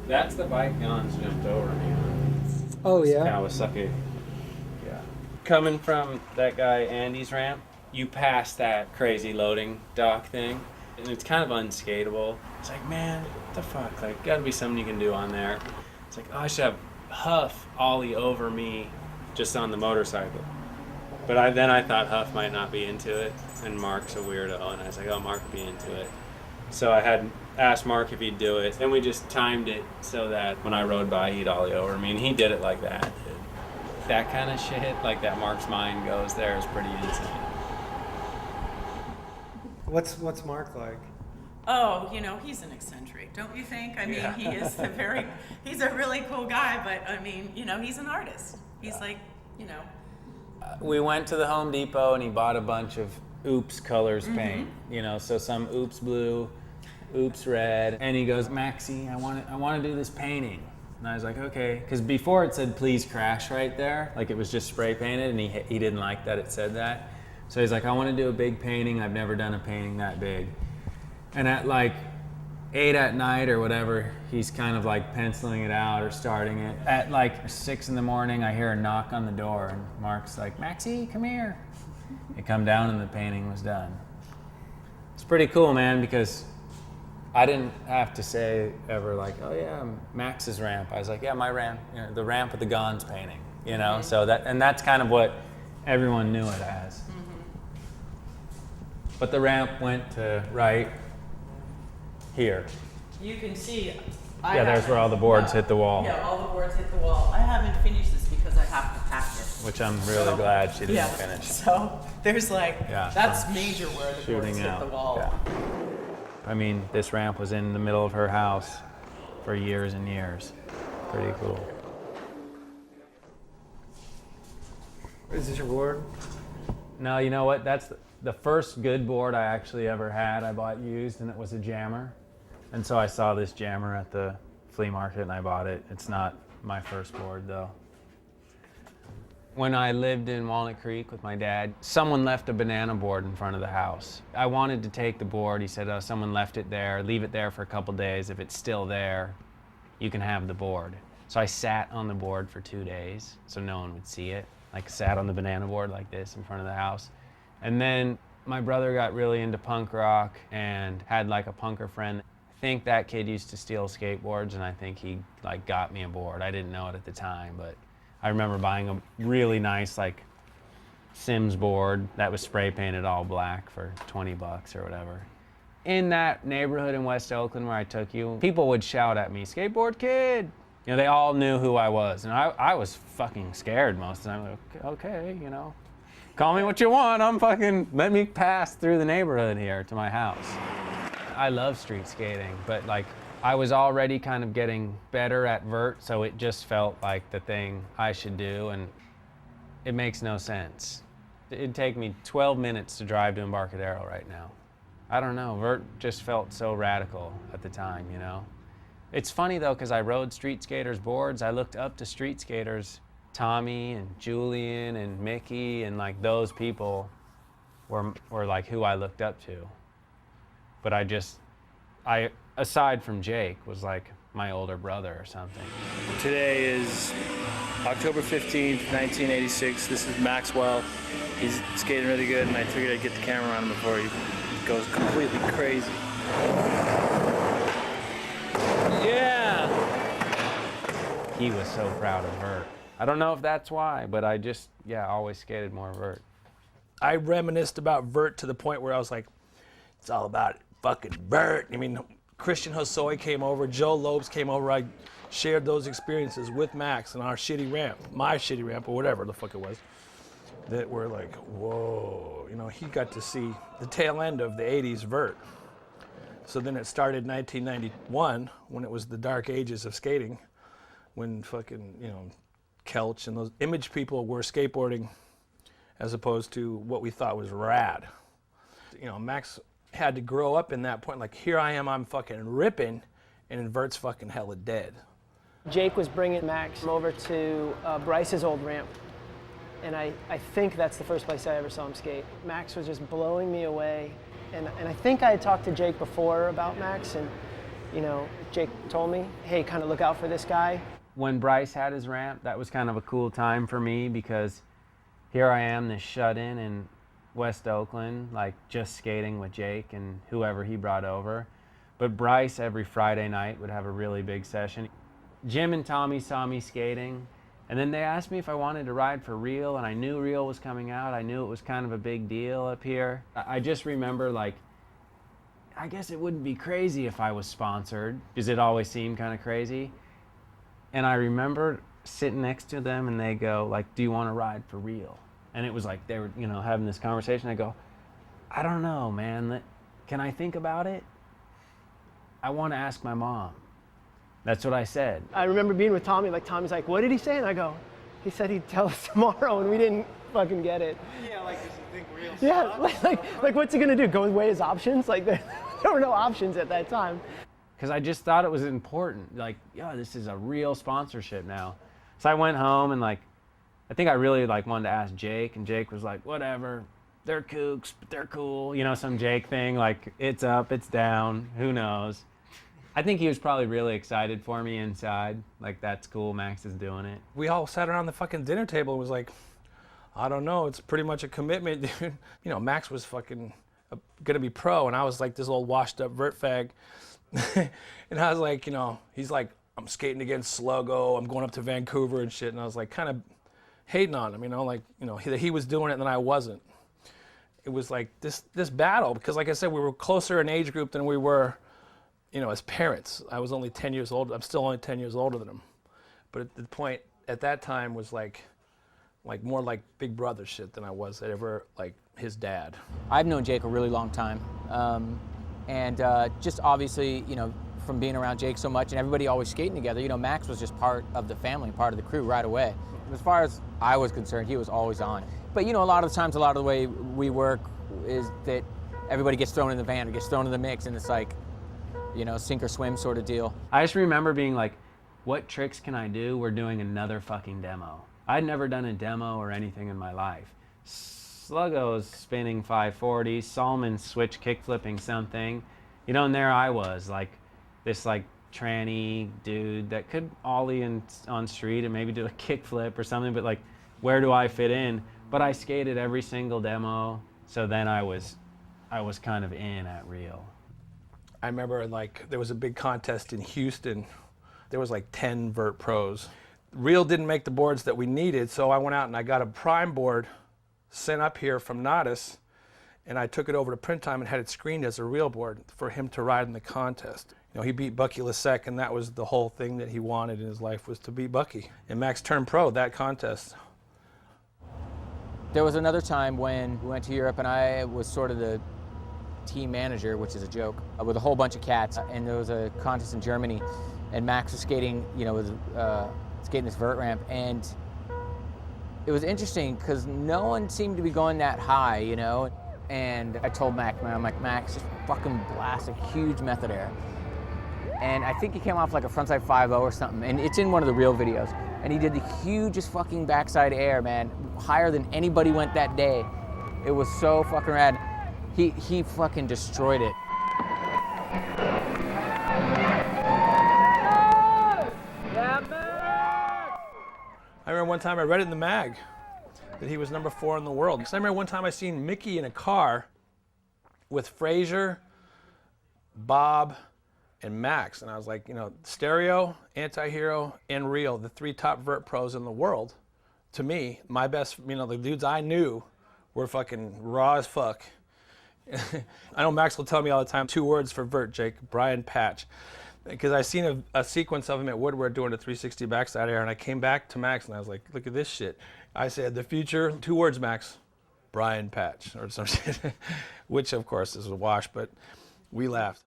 That's the bike Gons jumped over me on. Oh yeah. Kawasaki. Yeah. Coming from that guy Andy's ramp, you pass that crazy loading dock thing, and it's kind of unskateable. It's like, man, what the fuck? Like, gotta be something you can do on there. It's like, oh, I should have Huff ollie over me just on the motorcycle. But then I thought Huff might not be into it, and Mark's a weirdo, and I was like, oh, Mark would be into it. So I had asked Mark if he'd do it, and we just timed it so that when I rode by, he'd ollie over me, and he did it like that. Dude. That kind of shit, like that Mark's mind goes there, is pretty insane. What's Mark like? Oh, you know, he's an eccentric, don't you think? I mean, he is he's a really cool guy, but I mean, you know, he's an artist. He's like, you know. We went to the Home Depot and he bought a bunch of Oops colors paint, you know, so some Oops blue, Oops red, and he goes, Maxie, I want to do this painting. And I was like, okay, because before it said please crash right there, like it was just spray painted, and he didn't like that it said that. So he's like, I want to do a big painting. I've never done a painting that big. And at like 8 at night or whatever, he's kind of like penciling it out or starting it. At like 6 in the morning, I hear a knock on the door, and Mark's like, Maxie, come here. I come down and the painting was done. It's pretty cool, man, because I didn't have to say ever like, oh yeah, Max's ramp. I was like, yeah, my ramp, you know, the ramp with the Gons painting, you know? So that's kind of what everyone knew it as. But the ramp went to right here. You can see. Yeah, there's where all the boards hit the wall. Yeah, all the boards hit the wall. I haven't finished this because I have to pack it. Which I'm really glad she didn't finish. So there's like, that's major where the boards hit the wall. Yeah. I mean, this ramp was in the middle of her house for years and years. Pretty cool. Is this your board? No, you know what? That's the first good board I actually ever had. I bought used, and it was a jammer. And so I saw this jammer at the flea market and I bought it. It's not my first board though. When I lived in Walnut Creek with my dad, someone left a banana board in front of the house. I wanted to take the board. He said, oh, someone left it there. Leave it there for a couple days. If it's still there, you can have the board. So I sat on the board for 2 days so no one would see it. Like sat on the banana board like this in front of the house. And then my brother got really into punk rock and had like a punker friend. I think that kid used to steal skateboards, and I think he like got me a board. I didn't know it at the time, but I remember buying a really nice like Sims board that was spray painted all black for 20 bucks or whatever. In that neighborhood in West Oakland where I took you, people would shout at me, skateboard kid. You know, they all knew who I was, and I was fucking scared most of the time. Like, okay, you know, call me what you want. I'm fucking, let me pass through the neighborhood here to my house. I love street skating, but like I was already kind of getting better at vert, so it just felt like the thing I should do, and it makes no sense. It'd take me 12 minutes to drive to Embarcadero right now. I don't know, vert just felt so radical at the time, you know? It's funny though, because I rode street skaters' boards, I looked up to street skaters, Tommy and Julian and Mickey, and like those people were like who I looked up to. But I, aside from Jake, was like my older brother or something. Today is October 15th, 1986. This is Maxwell. He's skating really good, and I figured I'd get the camera on him before he goes completely crazy. Yeah! He was so proud of vert. I don't know if that's why, but I just, always skated more vert. I reminisced about vert to the point where I was like, it's all about fucking vert. I mean, Christian Hosoi came over, Joe Lopes came over. I shared those experiences with Max and our shitty ramp, my shitty ramp, or whatever the fuck it was, that were like, whoa. You know, he got to see the tail end of the 80s vert. So then it started 1991, when it was the dark ages of skating, when fucking, you know, Kelch and those image people were skateboarding as opposed to what we thought was rad. You know, Max had to grow up in that point, like here I am, I'm fucking ripping, and vert's fucking hella dead. Jake was bringing Max over to Bryce's old ramp, and I think that's the first place I ever saw him skate. Max was just blowing me away, and I think I had talked to Jake before about Max, and you know, Jake told me, hey, kind of look out for this guy. When Bryce had his ramp, that was kind of a cool time for me because here I am, this shut-in in West Oakland, like just skating with Jake and whoever he brought over. But Bryce, every Friday night, would have a really big session. Jim and Tommy saw me skating, and then they asked me if I wanted to ride for Real, and I knew Real was coming out. I knew it was kind of a big deal up here. I just remember, like, I guess it wouldn't be crazy if I was sponsored, because it always seemed kind of crazy. And I remember sitting next to them, and they go, like, do you want to ride for Real? And it was like they were, you know, having this conversation. I go, I don't know, man. Can I think about it? I want to ask my mom. That's what I said. I remember being with Tommy, like Tommy's like, what did he say? And I go, he said he'd tell us tomorrow, and we didn't fucking get it. Yeah, like does he think Real? Yeah, like what's he gonna do? Go weigh his options? Like there were no options at that time. Because I just thought it was important. Like, yeah, this is a real sponsorship now. So I went home and like, I think I really like wanted to ask Jake, and Jake was like, whatever, they're kooks, but they're cool. You know, some Jake thing, like it's up, it's down, who knows. I think he was probably really excited for me inside. Like, that's cool, Max is doing it. We all sat around the fucking dinner table and was like, I don't know, it's pretty much a commitment, dude. You know, Max was fucking gonna be pro, and I was like this old washed up vert fag. And I was like, you know, he's like, I'm skating against Sluggo, I'm going up to Vancouver and shit. And I was like kind of hating on him, you know, like, you know, he was doing it and then I wasn't. It was like this battle, because like I said, we were closer in age group than we were, you know, as parents. I was only 10 years old. I'm still only 10 years older than him. But at the point at that time was like more like big brother shit than I was ever like his dad. I've known Jake a really long time. And just obviously, you know, from being around Jake so much and everybody always skating together, you know, Max was just part of the family, part of the crew right away. As far as I was concerned, he was always on. But, you know, a lot of the times, a lot of the way we work is that everybody gets thrown in the van or gets thrown in the mix, and it's like, you know, sink or swim sort of deal. I just remember being like, what tricks can I do? We're doing another fucking demo. I'd never done a demo or anything in my life. Sluggo's spinning 540, Salman's switch kick flipping something, you know, and there I was, like this like tranny dude that could ollie on street and maybe do a kick flip or something, but like, where do I fit in? But I skated every single demo, so then I was kind of in at Real. I remember like there was a big contest in Houston. There was like 10 vert pros. Real didn't make the boards that we needed, so I went out and I got a prime board sent up here from Nodis, and I took it over to Print Time and had it screened as a Real board for him to ride in the contest. You know, he beat Bucky Lasek, and that was the whole thing that he wanted in his life, was to beat Bucky. And Max turned pro that contest. There was another time when we went to Europe and I was sort of the team manager, which is a joke, with a whole bunch of cats, and there was a contest in Germany, and Max was skating, you know, skating this vert ramp, and it was interesting because no one seemed to be going that high, you know, and I told Max, man, I'm like, Max, just fucking blast a huge method air. And I think he came off like a frontside 5.0 or something, and it's in one of the Real videos, and he did the hugest fucking backside air, man, higher than anybody went that day. It was so fucking rad. He fucking destroyed it. I remember one time I read it in the mag that he was number 4 in the world. Because I remember one time I seen Mickey in a car with Frazier, Bob, and Max. And I was like, you know, Stereo, Anti-Hero, and Real, the 3 top vert pros in the world. To me, my best, you know, the dudes I knew were fucking raw as fuck. I know Max will tell me all the time, 2 words for vert, Jake, Brian Patch. Because I seen a sequence of him at Woodward doing a 360 backside air, and I came back to Max and I was like, look at this shit. I said, the future, 2 words, Max, Brian Patch, or some shit, which of course is a wash, but we laughed.